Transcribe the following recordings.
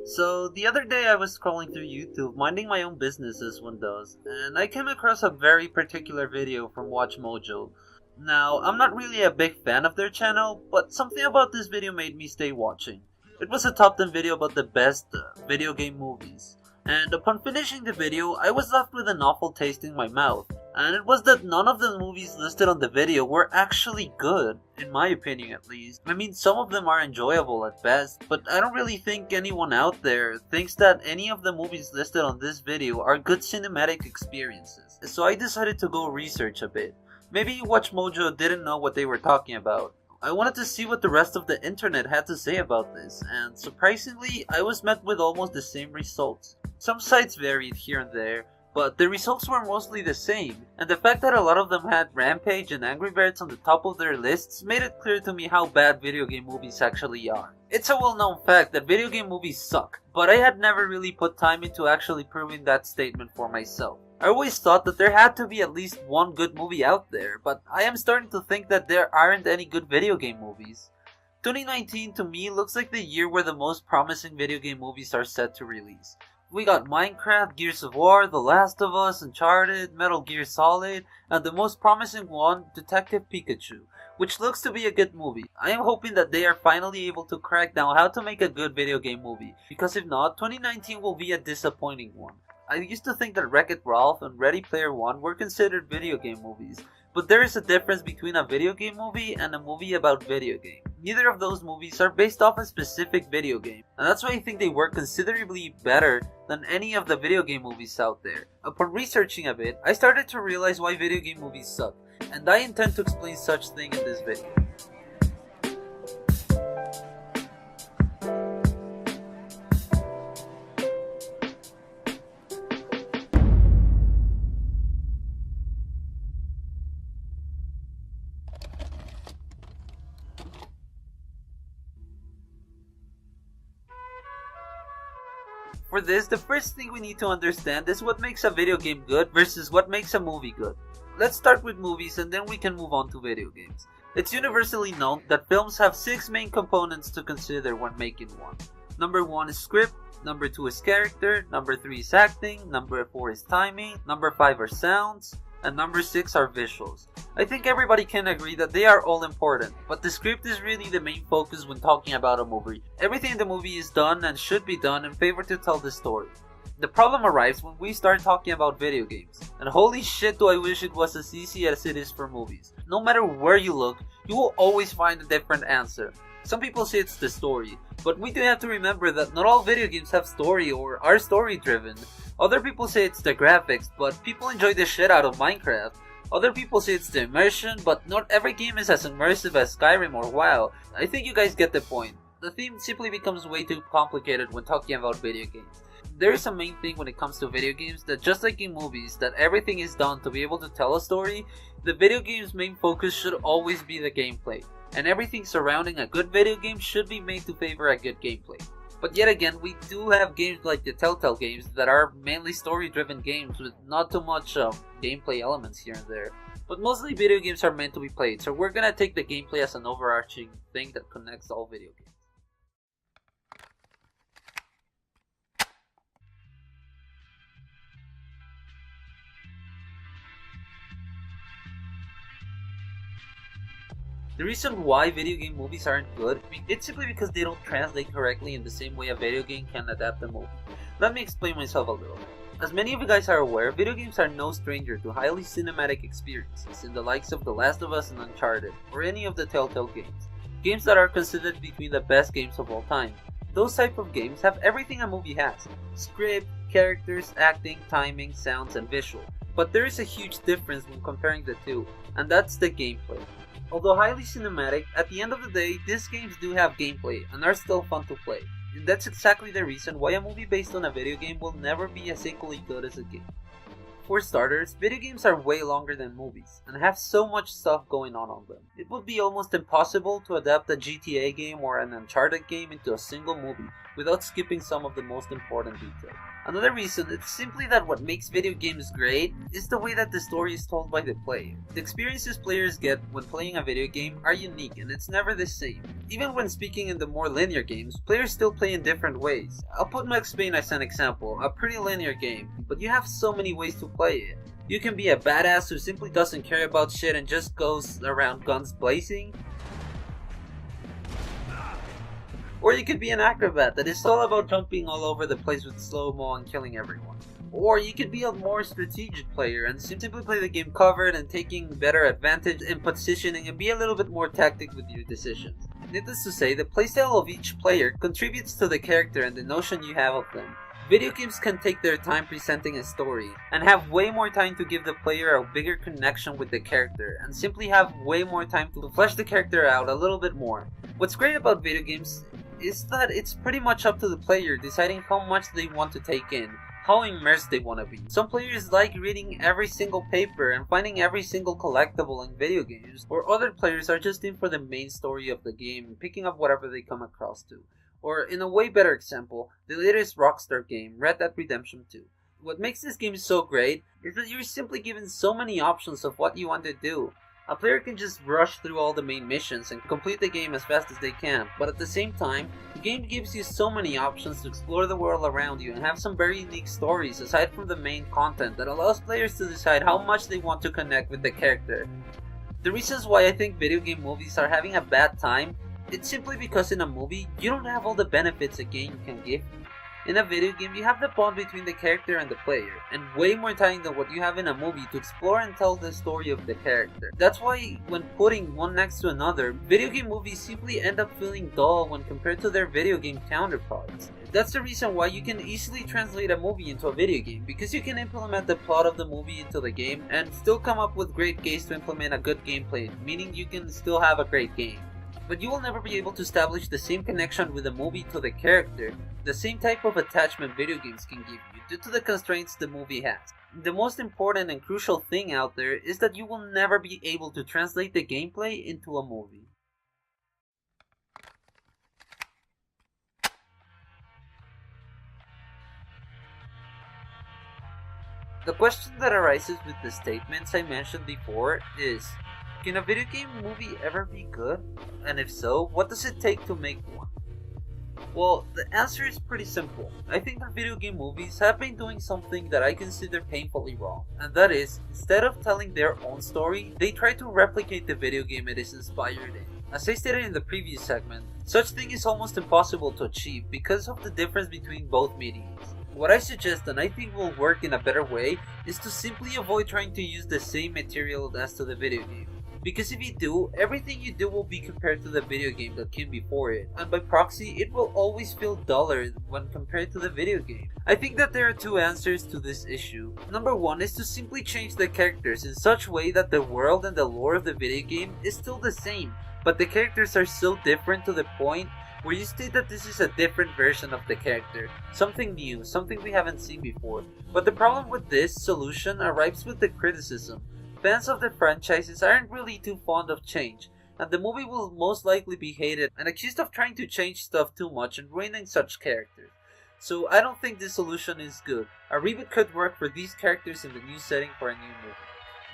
So, the other day I was scrolling through YouTube, minding my own business as one does, and I came across a very particular video from Watch Mojo. Now, I'm not really a big fan of their channel, but something about this video made me stay watching. It was a top 10 video about the best video game movies. And upon finishing the video, I was left with an awful taste in my mouth. And it was that none of the movies listed on the video were actually good, in my opinion at least. I mean, some of them are enjoyable at best, but I don't really think anyone out there thinks that any of the movies listed on this video are good cinematic experiences. So I decided to go research a bit. Maybe Watch Mojo didn't know what they were talking about. I wanted to see what the rest of the internet had to say about this, and surprisingly, I was met with almost the same results. Some sites varied here and there, but the results were mostly the same, and the fact that a lot of them had Rampage and Angry Birds on the top of their lists made it clear to me how bad video game movies actually are. It's a well-known fact that video game movies suck, but I had never really put time into actually proving that statement for myself. I always thought that there had to be at least one good movie out there, but I am starting to think that there aren't any good video game movies. 2019 to me looks like the year where the most promising video game movies are set to release. We got Minecraft, Gears of War, The Last of Us, Uncharted, Metal Gear Solid, and the most promising one, Detective Pikachu, which looks to be a good movie. I am hoping that they are finally able to crack down how to make a good video game movie, because if not, 2019 will be a disappointing one. I used to think that Wreck-It Ralph and Ready Player One were considered video game movies, but there is a difference between a video game movie and a movie about video game. Neither of those movies are based off a specific video game, and that's why I think they work considerably better than any of the video game movies out there. Upon researching a bit, I started to realize why video game movies suck, and I intend to explain such thing in this video. For this, the first thing we need to understand is what makes a video game good versus what makes a movie good. Let's start with movies and then we can move on to video games. It's universally known that films have 6 main components to consider when making one. Number 1 is script, number 2 is character, number 3 is acting, number 4 is timing, number 5 are sounds, and number 6 are visuals. I think everybody can agree that they are all important, but the script is really the main focus when talking about a movie. Everything in the movie is done and should be done in favor to tell the story. The problem arrives when we start talking about video games, and holy shit do I wish it was as easy as it is for movies. No matter where you look, you will always find a different answer. Some people say it's the story, but we do have to remember that not all video games have story or are story driven. Other people say it's the graphics, but people enjoy the shit out of Minecraft. Other people say it's the immersion, but not every game is as immersive as Skyrim or WoW. I think you guys get the point. The theme simply becomes way too complicated when talking about video games. There is a main thing when it comes to video games that just like in movies, that everything is done to be able to tell a story, the video game's main focus should always be the gameplay. And everything surrounding a good video game should be made to favor a good gameplay. But yet again, we do have games like the Telltale games that are mainly story-driven games with not too much gameplay elements here and there. But mostly video games are meant to be played, so we're gonna take the gameplay as an overarching thing that connects all video games. The reason why video game movies aren't good, it's simply because they don't translate correctly in the same way a video game can adapt a movie. Let me explain myself a little. As many of you guys are aware, video games are no stranger to highly cinematic experiences in the likes of The Last of Us and Uncharted, or any of the Telltale games. Games that are considered between the best games of all time. Those type of games have everything a movie has. Script, characters, acting, timing, sounds, and visual. But there is a huge difference when comparing the two, and that's the gameplay. Although highly cinematic, at the end of the day, these games do have gameplay and are still fun to play. And that's exactly the reason why a movie based on a video game will never be as equally good as a game. For starters, video games are way longer than movies, and have so much stuff going on them. It would be almost impossible to adapt a GTA game or an Uncharted game into a single movie, without skipping some of the most important details. Another reason is simply that what makes video games great is the way that the story is told by the player. The experiences players get when playing a video game are unique and it's never the same. Even when speaking in the more linear games, players still play in different ways. I'll put Max Payne as an example, a pretty linear game, but you have so many ways to play it. You can be a badass who simply doesn't care about shit and just goes around guns blazing. Or you could be an acrobat that is all about jumping all over the place with slow-mo and killing everyone. Or you could be a more strategic player and simply play the game covered and taking better advantage in positioning and be a little bit more tactic with your decisions. Needless to say, the playstyle of each player contributes to the character and the notion you have of them. Video games can take their time presenting a story, and have way more time to give the player a bigger connection with the character, and simply have way more time to flesh the character out a little bit more. What's great about video games is that it's pretty much up to the player deciding how much they want to take in, how immersed they want to be. Some players like reading every single paper and finding every single collectible in video games, or other players are just in for the main story of the game and picking up whatever they come across to. Or in a way better example, the latest Rockstar game, Red Dead Redemption 2. What makes this game so great is that you're simply given so many options of what you want to do. A player can just rush through all the main missions and complete the game as fast as they can, but at the same time, the game gives you so many options to explore the world around you and have some very unique stories aside from the main content that allows players to decide how much they want to connect with the character. The reasons why I think video game movies are having a bad time, it's simply because in a movie, you don't have all the benefits a game can give you. In a video game, you have the bond between the character and the player, and way more time than what you have in a movie to explore and tell the story of the character. That's why, when putting one next to another, video game movies simply end up feeling dull when compared to their video game counterparts. That's the reason why you can easily translate a movie into a video game, because you can implement the plot of the movie into the game and still come up with great ways to implement a good gameplay, meaning you can still have a great game. But you will never be able to establish the same connection with the movie to the character, the same type of attachment video games can give you due to the constraints the movie has. The most important and crucial thing out there is that you will never be able to translate the gameplay into a movie. The question that arises with the statements I mentioned before is, can a video game movie ever be good? And if so, what does it take to make one? Well, the answer is pretty simple. I think that video game movies have been doing something that I consider painfully wrong, and that is, instead of telling their own story, they try to replicate the video game it is inspired in. As I stated in the previous segment, such thing is almost impossible to achieve because of the difference between both mediums. What I suggest and I think will work in a better way is to simply avoid trying to use the same material as to the video game. Because if you do, everything you do will be compared to the video game that came before it, and by proxy, it will always feel duller when compared to the video game. I think that there are two answers to this issue. Number one is to simply change the characters in such a way that the world and the lore of the video game is still the same, but the characters are so different to the point where you state that this is a different version of the character, something new, something we haven't seen before. But the problem with this solution arrives with the criticism. Fans of the franchises aren't really too fond of change, and the movie will most likely be hated and accused of trying to change stuff too much and ruining such characters. So I don't think this solution is good. A reboot could work for these characters in the new setting for a new movie.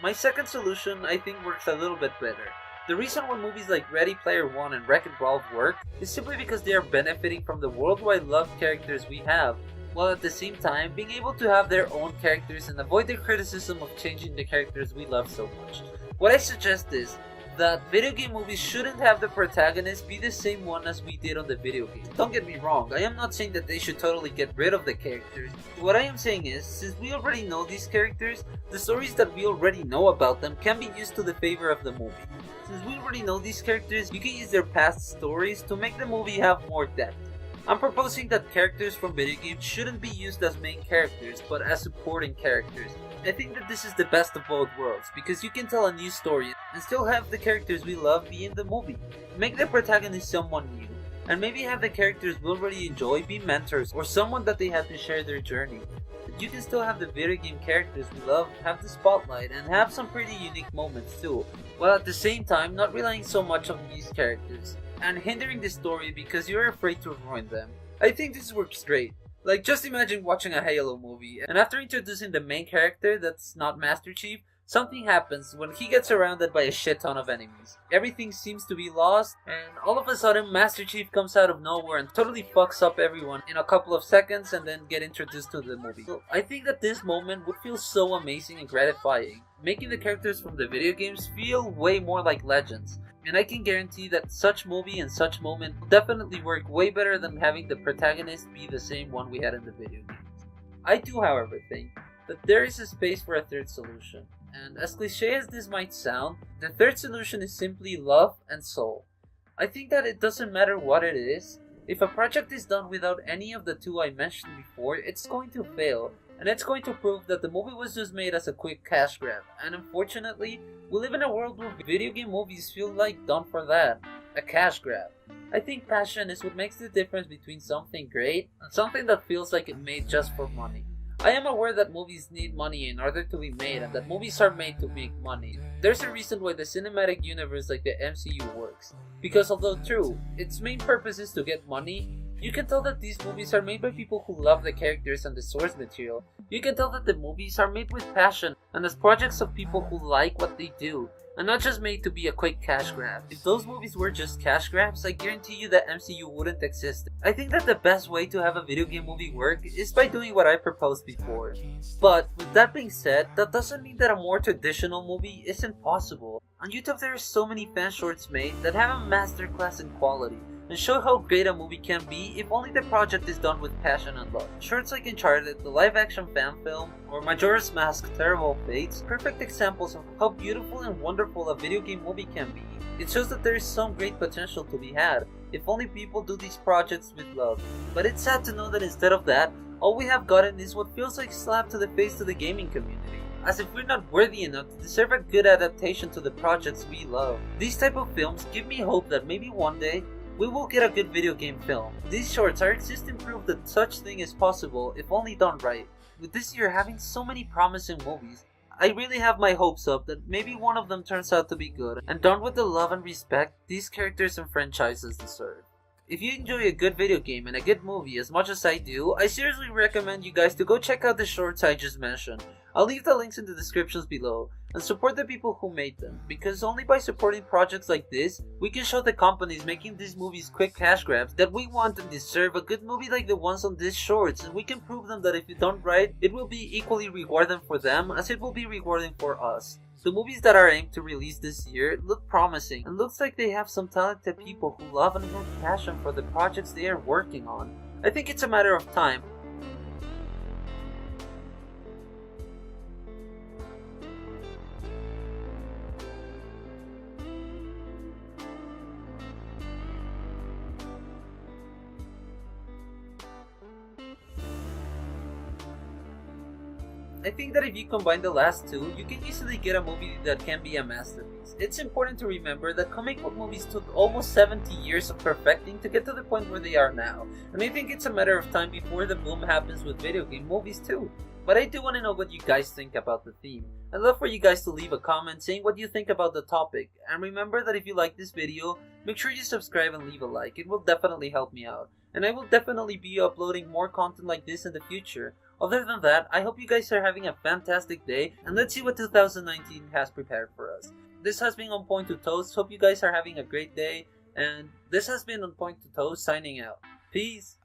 My second solution I think works a little bit better. The reason why movies like Ready Player One and Wreck-It Ralph work is simply because they are benefiting from the worldwide loved characters we have, while at the same time being able to have their own characters and avoid the criticism of changing the characters we love so much. What I suggest is that video game movies shouldn't have the protagonist be the same one as we did on the video game. Don't get me wrong, I am not saying that they should totally get rid of the characters. What I am saying is, since we already know these characters, the stories that we already know about them can be used to the favor of the movie. Since we already know these characters, you can use their past stories to make the movie have more depth. I'm proposing that characters from video games shouldn't be used as main characters, but as supporting characters. I think that this is the best of both worlds, because you can tell a new story and still have the characters we love be in the movie. Make the protagonist someone new, and maybe have the characters we already enjoy be mentors or someone that they have to share their journey. But you can still have the video game characters we love have the spotlight and have some pretty unique moments too, while at the same time not relying so much on these characters and hindering the story because you're afraid to ruin them. I think this works great. Like, just imagine watching a Halo movie, and after introducing the main character that's not Master Chief, something happens when he gets surrounded by a shit ton of enemies. Everything seems to be lost, and all of a sudden Master Chief comes out of nowhere and totally fucks up everyone in a couple of seconds and then get introduced to the movie. So I think that this moment would feel so amazing and gratifying, making the characters from the video games feel way more like legends. And I can guarantee that such movie and such moment will definitely work way better than having the protagonist be the same one we had in the video games. I do, however, think that there is a space for a third solution. And as cliche as this might sound, the third solution is simply love and soul. I think that it doesn't matter what it is. If a project is done without any of the two I mentioned before, it's going to fail. And it's going to prove that the movie was just made as a quick cash grab. And unfortunately, we live in a world where video game movies feel like done for that. A cash grab. I think passion is what makes the difference between something great and something that feels like it made just for money. I am aware that movies need money in order to be made and that movies are made to make money. There's a reason why the cinematic universe like the MCU works. Because although true, its main purpose is to get money, you can tell that these movies are made by people who love the characters and the source material. You can tell that the movies are made with passion and as projects of people who like what they do, and not just made to be a quick cash grab. If those movies were just cash grabs, I guarantee you that MCU wouldn't exist. I think that the best way to have a video game movie work is by doing what I proposed before. But with that being said, that doesn't mean that a more traditional movie isn't possible. On YouTube there are so many fan shorts made that have a masterclass in quality and show how great a movie can be if only the project is done with passion and love. Shorts like Uncharted, the live-action fan film, or Majora's Mask Terrible Fates, perfect examples of how beautiful and wonderful a video game movie can be. It shows that there is some great potential to be had, if only people do these projects with love. But it's sad to know that instead of that, all we have gotten is what feels like a slap to the face to the gaming community. As if we're not worthy enough to deserve a good adaptation to the projects we love. These type of films give me hope that maybe one day, we will get a good video game film. These shorts are existing proof that such thing is possible if only done right. With this year having so many promising movies, I really have my hopes up that maybe one of them turns out to be good and done with the love and respect these characters and franchises deserve. If you enjoy a good video game and a good movie as much as I do, I seriously recommend you guys to go check out the shorts I just mentioned. I'll leave the links in the descriptions below, and support the people who made them, because only by supporting projects like this, we can show the companies making these movies quick cash grabs that we want and deserve a good movie like the ones on these shorts, and we can prove them that if it's done right, it will be equally rewarding for them as it will be rewarding for us. The movies that are aimed to release this year look promising, and looks like they have some talented people who love and have passion for the projects they are working on. I think it's a matter of time. I think that if you combine the last two, you can easily get a movie that can be a masterpiece. It's important to remember that comic book movies took almost 70 years of perfecting to get to the point where they are now, and I think it's a matter of time before the boom happens with video game movies too. But I do want to know what you guys think about the theme. I'd love for you guys to leave a comment saying what you think about the topic, and remember that if you like this video, make sure you subscribe and leave a like. It will definitely help me out, and I will definitely be uploading more content like this in the future. Other than that, I hope you guys are having a fantastic day, and let's see what 2019 has prepared for us. This has been On Point to Toast. Hope you guys are having a great day, and this has been On Point to Toast signing out. Peace!